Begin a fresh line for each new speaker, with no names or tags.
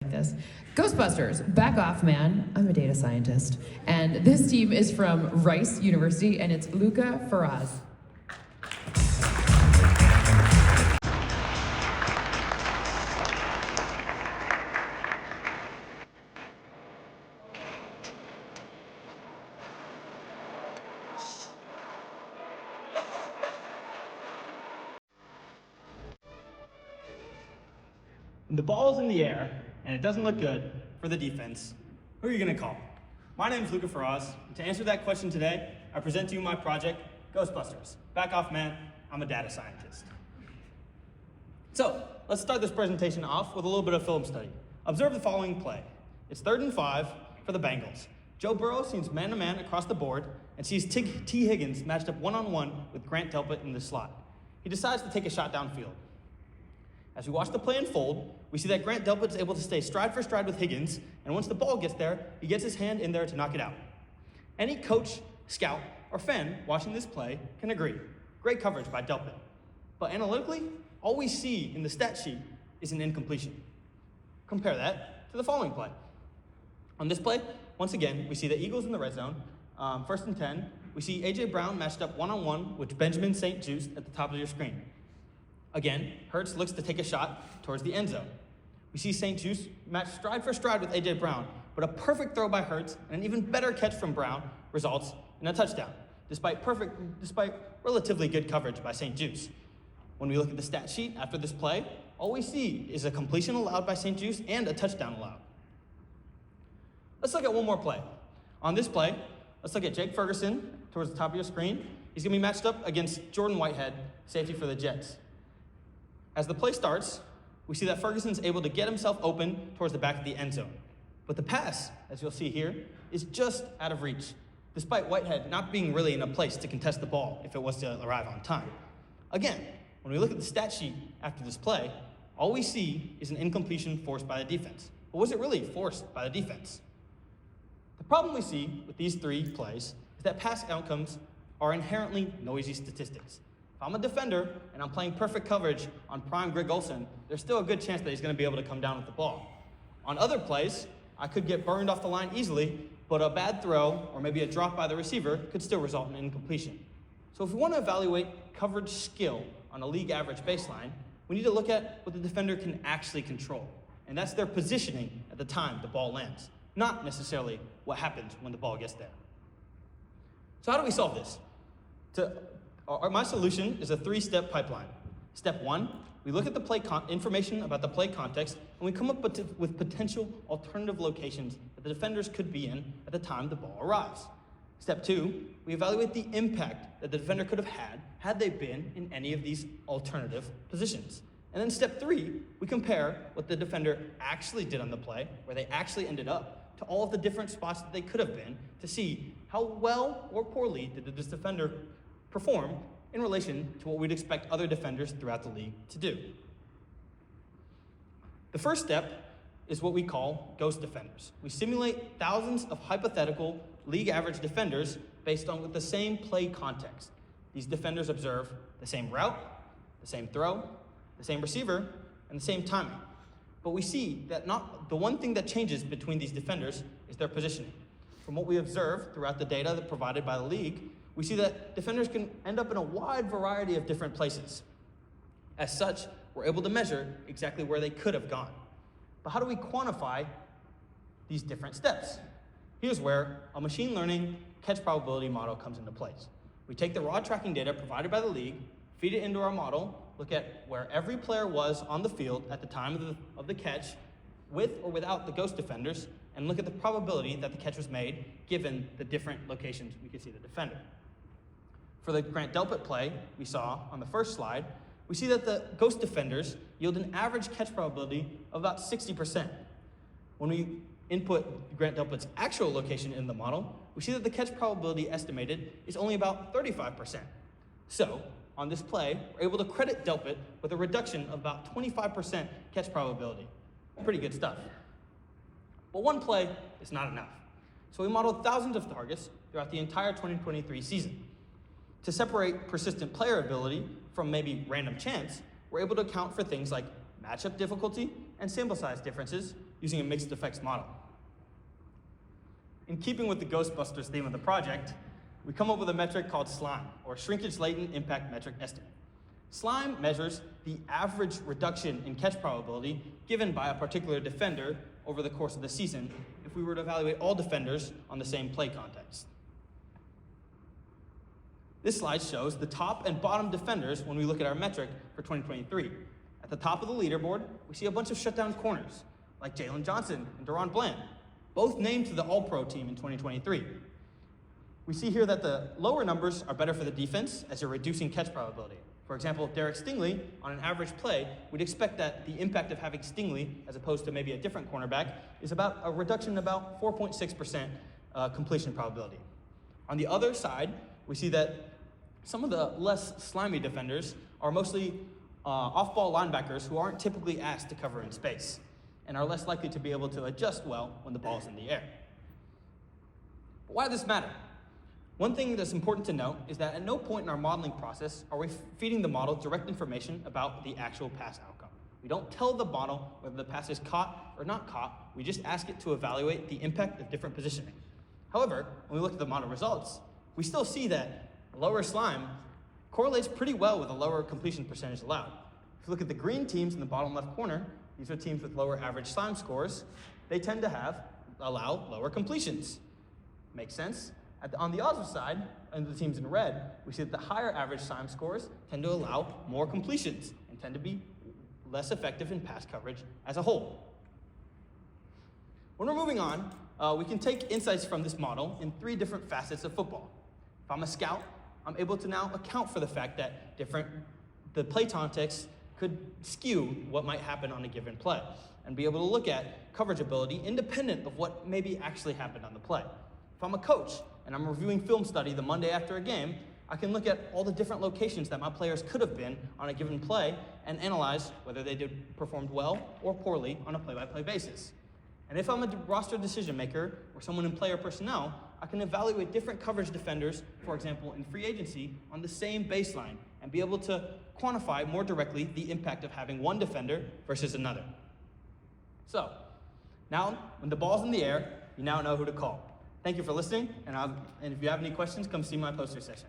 This. Ghostbusters, back off, man. I'm a data scientist. And this team is from Rice University, and it's Lucca Ferraz.
When the ball's in the air and it doesn't look good for the defense, who are you going to call? My name is Lucca Ferraz, and to answer that question today, I present to you my project, Ghostbusters. Back off, man. I'm a data scientist. So, let's start this presentation off with a little bit of film study. Observe the following play. It's 3rd and 5 for the Bengals. Joe Burrow seems man-to-man across the board and sees T. Higgins matched up one-on-one with Grant Delpit in the slot. He decides to take a shot downfield. As we watch the play unfold, we see that Grant Delpit is able to stay stride for stride with Higgins, and once the ball gets there, he gets his hand in there to knock it out. Any coach, scout, or fan watching this play can agree. Great coverage by Delpit. But analytically, all we see in the stat sheet is an incompletion. Compare that to the following play. On this play, once again, we see the Eagles in the red zone. 1st and 10, we see A.J. Brown matched up one-on-one with Benjamin St-Juste at the top of your screen. Again, Hurts looks to take a shot towards the end zone. We see St-Juste matched stride for stride with A.J. Brown, but a perfect throw by Hurts and an even better catch from Brown results in a touchdown, despite relatively good coverage by St-Juste. When we look at the stat sheet after this play, all we see is a completion allowed by St-Juste and a touchdown allowed. Let's look at one more play. On this play, let's look at Jake Ferguson towards the top of your screen. He's going to be matched up against Jordan Whitehead, safety for the Jets. As the play starts, we see that Ferguson's able to get himself open towards the back of the end zone. But the pass, as you'll see here, is just out of reach, despite Whitehead not being really in a place to contest the ball if it was to arrive on time. Again, when we look at the stat sheet after this play, all we see is an incompletion forced by the defense. But was it really forced by the defense? The problem we see with these 3 plays is that pass outcomes are inherently noisy statistics. If I'm a defender and I'm playing perfect coverage on prime Greg Olsen, there's still a good chance that he's going to be able to come down with the ball. On other plays, I could get burned off the line easily, but a bad throw or maybe a drop by the receiver could still result in an incompletion. So if we want to evaluate coverage skill on a league average baseline, we need to look at what the defender can actually control, and that's their positioning at the time the ball lands, not necessarily what happens when the ball gets there. So how do we solve this? My solution is a 3-step pipeline. Step 1, we look at the information about the play context, and we come up with potential alternative locations that the defenders could be in at the time the ball arrives. Step 2, we evaluate the impact that the defender could have had they been in any of these alternative positions. And then step 3, we compare what the defender actually did on the play, where they actually ended up, to all of the different spots that they could have been to see how well or poorly did this defender perform in relation to what we'd expect other defenders throughout the league to do. The first step is what we call ghost defenders. We simulate thousands of hypothetical league average defenders based on the same play context. These defenders observe the same route, the same throw, the same receiver, and the same timing. But we see that the one thing that changes between these defenders is their positioning. From what we observe throughout the data that provided by the league, we see that defenders can end up in a wide variety of different places. As such, we're able to measure exactly where they could have gone. But how do we quantify these different steps? Here's where a machine learning catch probability model comes into place. We take the raw tracking data provided by the league, feed it into our model, look at where every player was on the field at the time of the catch, with or without the ghost defenders, and look at the probability that the catch was made given the different locations we could see the defender. For the Grant Delpit play we saw on the first slide, we see that the ghost defenders yield an average catch probability of about 60%. When we input Grant Delpit's actual location in the model, we see that the catch probability estimated is only about 35%. So, on this play, we're able to credit Delpit with a reduction of about 25% catch probability. Pretty good stuff. But one play is not enough. So we modeled thousands of targets throughout the entire 2023 season. To separate persistent player ability from maybe random chance, we're able to account for things like matchup difficulty and sample size differences using a mixed effects model. In keeping with the Ghostbusters theme of the project, we come up with a metric called SLIME, or Shrinkage Latent Impact Metric Estimate. SLIME measures the average reduction in catch probability given by a particular defender over the course of the season if we were to evaluate all defenders on the same play context. This slide shows the top and bottom defenders when we look at our metric for 2023. At the top of the leaderboard, we see a bunch of shutdown corners, like Jalen Johnson and Deron Bland, both named to the All-Pro team in 2023. We see here that the lower numbers are better for the defense as you're reducing catch probability. For example, Derek Stingley, on an average play, we'd expect that the impact of having Stingley, as opposed to maybe a different cornerback, is about a reduction in about 4.6% completion probability. On the other side, we see that some of the less slimy defenders are mostly off-ball linebackers who aren't typically asked to cover in space and are less likely to be able to adjust well when the ball's in the air. But why does this matter? One thing that's important to note is that at no point in our modeling process are we feeding the model direct information about the actual pass outcome. We don't tell the model whether the pass is caught or not caught. We just ask it to evaluate the impact of different positioning. However, when we look at the model results, we still see that lower slime correlates pretty well with a lower completion percentage allowed. If you look at the green teams in the bottom left corner, these are teams with lower average slime scores. They tend to allow lower completions. Makes sense? On the opposite side, and the teams in red, we see that the higher average slime scores tend to allow more completions and tend to be less effective in pass coverage as a whole. When we're moving on, we can take insights from this model in 3 different facets of football. If I'm a scout, I'm able to now account for the fact that the play context could skew what might happen on a given play and be able to look at coverage ability independent of what maybe actually happened on the play. If I'm a coach and I'm reviewing film study the Monday after a game, I can look at all the different locations that my players could have been on a given play and analyze whether they performed well or poorly on a play-by-play basis. And if I'm a roster decision maker or someone in player personnel, I can evaluate different coverage defenders, for example, in free agency, on the same baseline and be able to quantify more directly the impact of having one defender versus another. So, now, when the ball's in the air, you now know who to call. Thank you for listening, and if you have any questions, come see my poster session.